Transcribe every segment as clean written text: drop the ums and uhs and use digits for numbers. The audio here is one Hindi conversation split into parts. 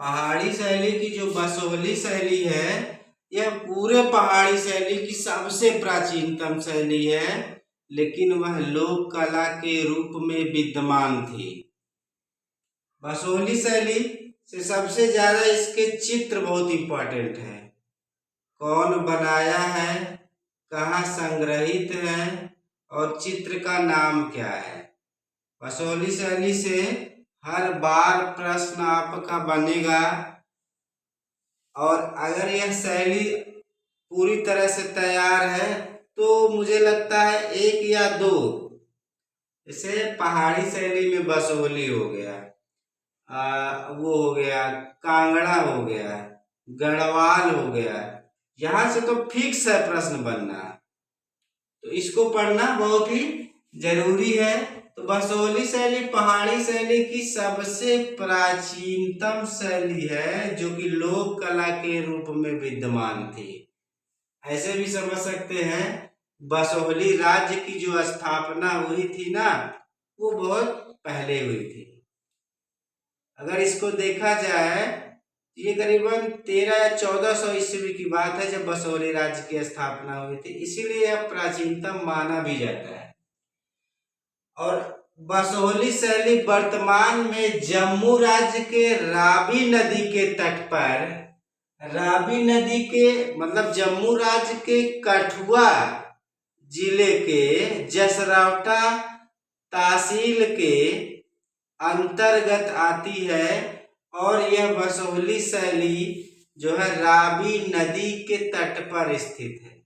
पहाड़ी शैली की जो बसोहली शैली है, यह पूरे पहाड़ी शैली की सबसे प्राचीनतम शैली है, लेकिन वह लोक कला के रूप में विद्यमान थी। बसोहली शैली से सबसे ज्यादा इसके चित्र बहुत इंपॉर्टेंट है। कौन बनाया है, कहाँ संग्रहित है और चित्र का नाम क्या है। बसोहली शैली से हर बार प्रश्न आपका बनेगा, और अगर यह शैली पूरी तरह से तैयार है तो मुझे लगता है एक या दो, जैसे पहाड़ी शैली में बसोहली हो गया, वो हो गया, कांगड़ा हो गया, गढ़वाल हो गया, यहाँ से तो फिक्स है प्रश्न बनना, तो इसको पढ़ना बहुत ही जरूरी है। तो बसोहली शैली पहाड़ी शैली की सबसे प्राचीनतम शैली है, जो कि लोक कला के रूप में विद्यमान थी। ऐसे भी समझ सकते हैं, बसोहली राज्य की जो स्थापना हुई थी ना, वो बहुत पहले हुई थी। अगर इसको देखा जाए, ये करीबन 1300 या 1400 ईस्वी की बात है जब बसोहली राज्य की स्थापना हुई थी, इसीलिए यह प्राचीनतम माना भी जाता है। और बसोहली शैली वर्तमान में जम्मू राज्य के रावी नदी के तट पर, रावी नदी के मतलब जम्मू राज्य के कठुआ जिले के जसरावटा तहसील के अंतर्गत आती है, और यह बसोहली शैली जो है रावी नदी के तट पर स्थित है।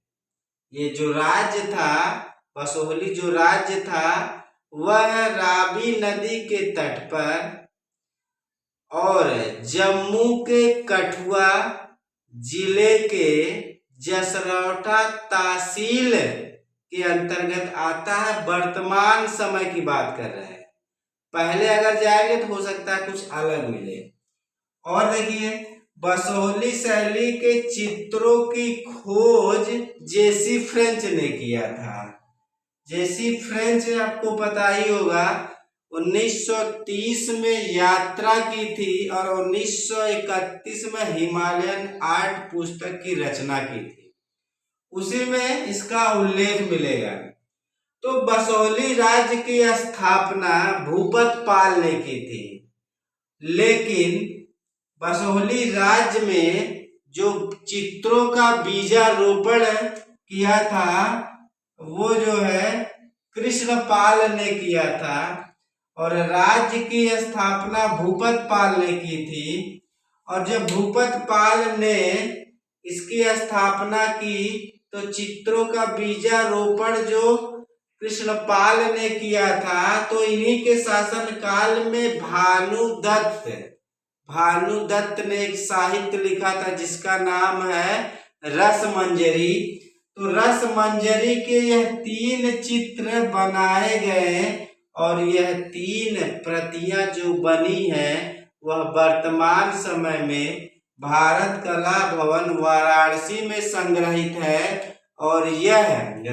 ये जो राज्य था, बसोहली जो राज्य था, वह रावी नदी के तट पर और जम्मू के कठुआ जिले के जसरौटा तहसील के अंतर्गत आता है। वर्तमान समय की बात कर रहे हैं, पहले अगर जाएंगे तो हो सकता है कुछ अलग मिले। और देखिए, बसोहली शैली के चित्रों की खोज जेसी फ्रेंच ने किया था। जेसी फ्रेंच आपको पता ही होगा, 1930 में यात्रा की थी और 1931 में हिमालयन आर्ट पुस्तक की रचना की थी, उसी में इसका उल्लेख मिलेगा। तो बसोहली राज्य की स्थापना भूपत पाल ने की थी, लेकिन बसोहली राज्य में जो चित्रों का बीजारोपण किया था वो जो है कृष्णपाल ने किया था, और राज्य की स्थापना भूपत पाल ने की थी। और जब भूपत पाल ने इसकी स्थापना की तो चित्रों का बीजारोपण जो कृष्णपाल ने किया था, तो इन्हीं के शासन काल में भानुदत्त ने एक साहित्य लिखा था जिसका नाम है रसमंजरी। तो रसमंजरी के यह 3 चित्र बनाए गए, और यह 3 प्रतियां जो बनी है वह वर्तमान समय में भारत कला भवन वाराणसी में संग्रहित है। और यह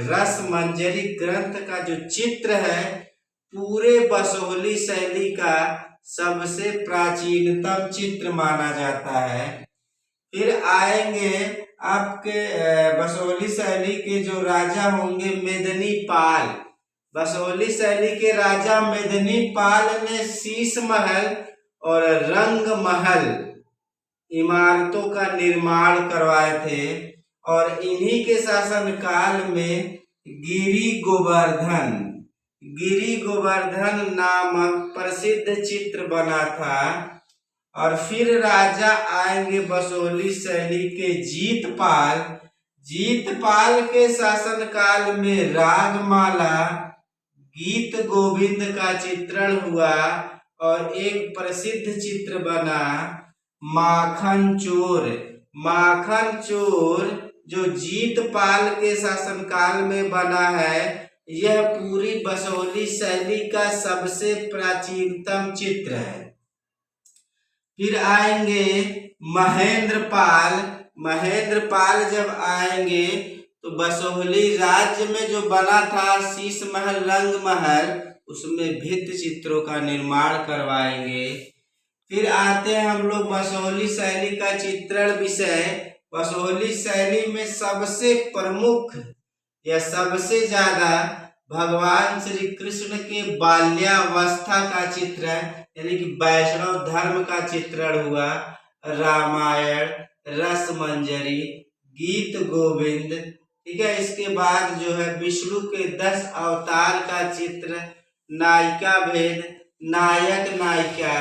रसमंजरी ग्रंथ का जो चित्र है, पूरे बसोहली शैली का सबसे प्राचीनतम चित्र माना जाता है। फिर आएंगे आपके बसोहली शैली के जो राजा होंगे मेदिनी पाल। बसोहली शैली के राजा मेदिनी पाल ने शीश महल और रंग महल इमारतों का निर्माण करवाए थे, और इन्हीं के शासन काल में गिरि गोवर्धन नामक प्रसिद्ध चित्र बना था। और फिर राजा आएंगे बसोहली शैली के जीतपाल के शासन काल में रागमाला, गीत गोविंद का चित्रण हुआ, और एक प्रसिद्ध चित्र बना माखन चोर जो जीतपाल के शासन काल में बना है। यह पूरी बसोहली शैली का सबसे प्राचीनतम चित्र है। फिर आएंगे महेंद्र पाल जब आएंगे तो बसोहली राज्य में जो बना था शीश महल, रंग महल, उसमें भित्ति चित्रों का निर्माण करवाएंगे। फिर आते हैं हम लोग बसोहली शैली का चित्रण विषय। बसोहली शैली में सबसे प्रमुख या सबसे ज्यादा भगवान श्री कृष्ण के बाल्यावस्था का चित्रण यानी कि वैष्णव धर्म का चित्रण हुआ। रामायण, रसमंजरी, गीत गोविंद, ठीक है। इसके बाद जो है विष्णु के 10 अवतार का चित्र, नायिका भेद, नायक नायिका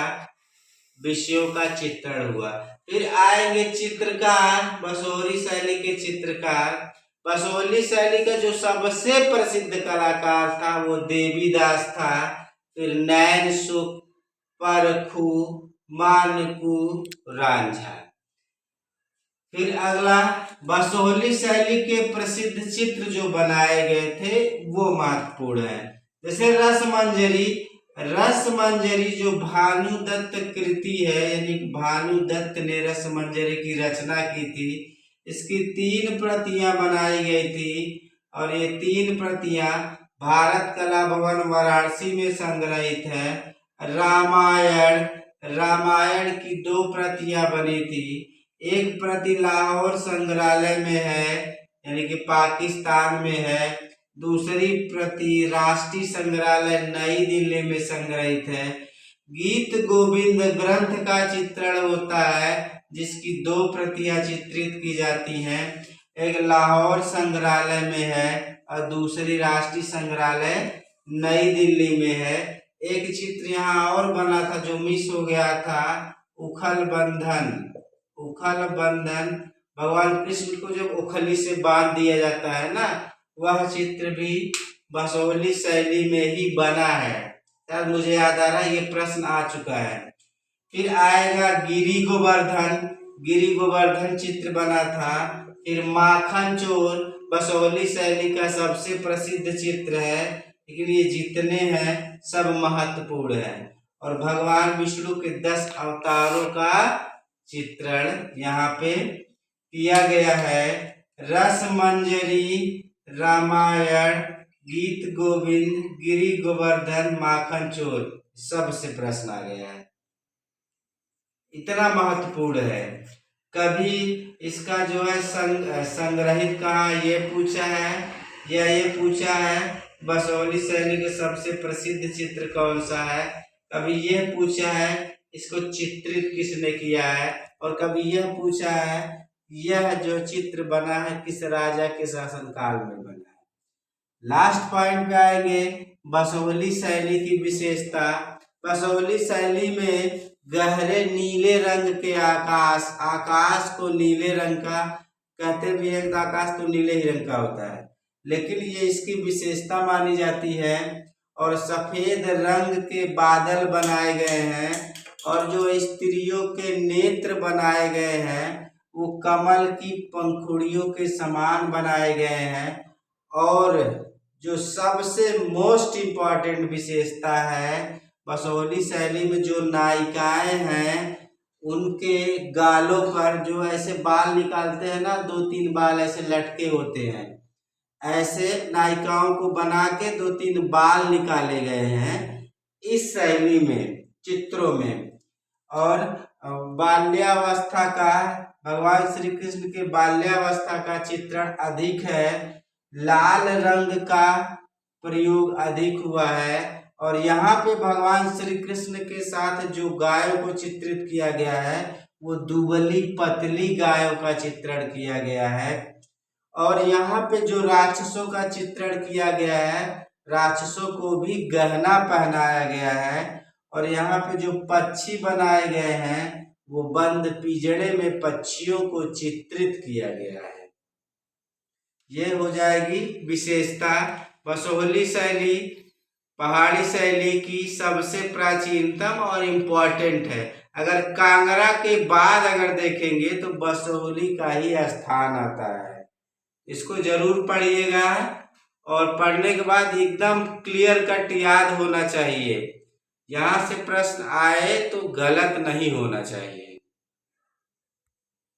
विषयों का चित्रण हुआ। फिर आएंगे चित्रकार, बसोहली शैली के चित्रकार। बसोहली शैली का जो सबसे प्रसिद्ध कलाकार था वो देवीदास था। फिर नैन सुख, परखू, मानकू, रांझा। फिर अगला बसोहली शैली के प्रसिद्ध चित्र जो बनाए गए थे वो महत्वपूर्ण है। जैसे रसमंजरी, रसमंजरी जो भानुदत्त कृति है यानी भानुदत्त ने रसमंजरी की रचना की थी। इसकी 3 प्रतियां बनाई गई थी और ये 3 प्रतियां भारत कला भवन वाराणसी में संग्रहित है। रामायण, रामायण की 2 प्रतियां बनी थी। एक प्रति लाहौर संग्रहालय में है यानी कि पाकिस्तान में है। दूसरी प्रति राष्ट्रीय संग्रहालय नई दिल्ली में संग्रहित है। गीत गोविंद ग्रंथ का चित्रण होता है जिसकी 2 प्रतियां चित्रित की जाती हैं। एक लाहौर संग्रहालय में है और दूसरी राष्ट्रीय संग्रहालय नई दिल्ली में है। एक चित्र यहाँ और बना था जो मिस हो गया था, उखल बंधन। उखल बंधन, भगवान कृष्ण को जब उखली से बांध दिया जाता है ना, वह चित्र भी बसोहली शैली में ही बना है। यार मुझे याद आ रहा है, ये प्रश्न आ चुका है। फिर आएगा गिरि गोवर्धन, गिरि गोवर्धन चित्र बना था। फिर माखन चोर बसोहली शैली का सबसे प्रसिद्ध चित्र है, लेकिन ये जितने हैं सब महत्वपूर्ण है। और भगवान विष्णु के 10 अवतारों का चित्रण यहाँ पे किया गया है। रसमंजरी, रामायण, गीत गोविंद, गिरि गोवर्धन, माखन चोर, सबसे प्रश्न आ गया है। इतना महत्वपूर्ण है। कभी इसका जो है संग्रहित कहाँ ये पूछा है या ये पूछा है बसोहली शैली के सबसे प्रसिद्ध चित्र कौन सा है। कभी ये पूछा है इसको चित्रित किसने किया है, और कभी यह पूछा है यह जो चित्र बना है किस राजा के शासनकाल में बना है। लास्ट पॉइंट पे आएंगे बसोहली शैली की विशेषता। बसोहली शैली में गहरे नीले रंग के आकाश, आकाश को नीले रंग का कहते भी हैं, आकाश तो नीले ही रंग का होता है, लेकिन ये इसकी विशेषता मानी जाती है। और सफेद रंग के बादल बनाए गए हैं और जो स्त्रियों के नेत्र बनाए गए हैं वो कमल की पंखुड़ियों के समान बनाए गए हैं। और जो सबसे मोस्ट इम्पॉर्टेंट विशेषता है बसोहली शैली में जो नायिकाएं हैं उनके गालों पर जो ऐसे बाल निकालते हैं ना, 2-3 बाल ऐसे लटके होते हैं, ऐसे नायिकाओं को बना के 2-3 बाल निकाले गए हैं इस शैली में चित्रों में। और बाल्यावस्था का, भगवान श्री कृष्ण के बाल्यावस्था का चित्रण अधिक है। लाल रंग का प्रयोग अधिक हुआ है और यहाँ पे भगवान श्री कृष्ण के साथ जो गायों को चित्रित किया गया है वो दुबली पतली गायों का चित्रण किया गया है। और यहाँ पे जो राक्षसों का चित्रण किया गया है, राक्षसों को भी गहना पहनाया गया है। और यहाँ पे जो पक्षी बनाए गए हैं वो बंद पिंजड़े में पक्षियों को चित्रित किया गया है। ये हो जाएगी विशेषता। बसोहली शैली पहाड़ी शैली की सबसे प्राचीनतम और इम्पोर्टेंट है। अगर कांगड़ा के बाद अगर देखेंगे तो बसोहली का ही स्थान आता है। इसको जरूर पढ़िएगा और पढ़ने के बाद एकदम क्लियर कट याद होना चाहिए। यहाँ से प्रश्न आए तो गलत नहीं होना चाहिए।